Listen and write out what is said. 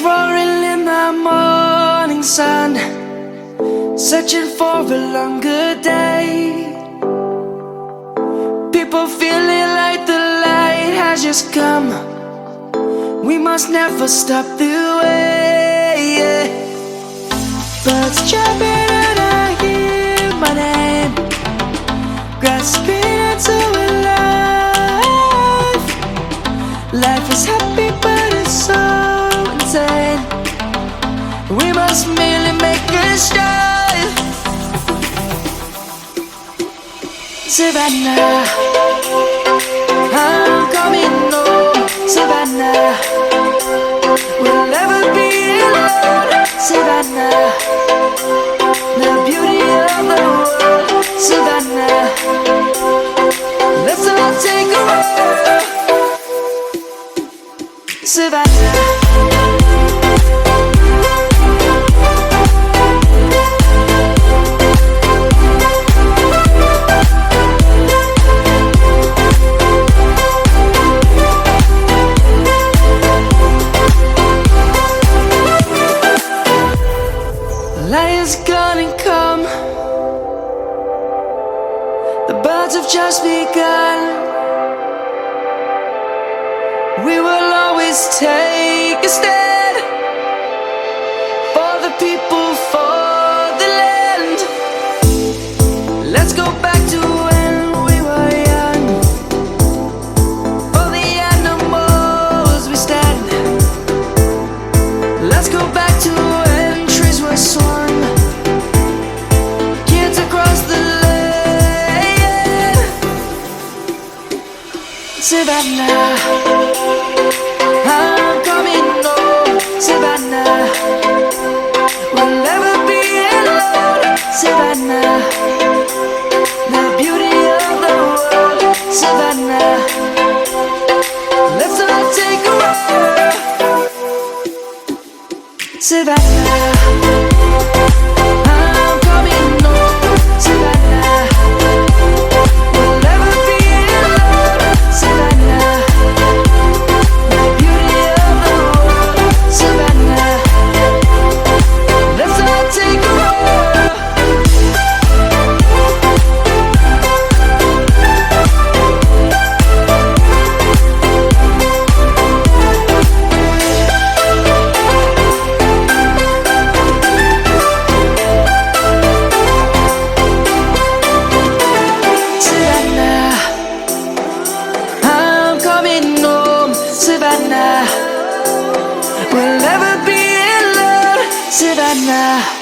roaring in the morning sun, searching for a longer day. People feeling like the light has just come. We must never stop the way. Birds chirping and I hear my name, grasping into a life. Life is happy but it's so insane. We must merely make a start. Savannah, I'm coming home. Savannah, we'll never be alone. Savannah, the beauty of the world. Savannah, let's all take a walk. Savannah, light is gonna come. The birds have just begun. We will always take a stand for the people, for the land. Let's go back to when we were young. For the animals we stand. Let's go back to when trees were swung, kids across the land. Savannah, I'm coming home. Savannah, we'll never be alone. Savannah, the beauty of the world. Savannah, let's all take a walk. Savannah, I'm coming home. Savannah, we'll never be alone. Savannah, the beauty of the world. Savannah, let's all take a walk. Savannah, I'm coming home. Savannah, we'll never be alone. Savannah.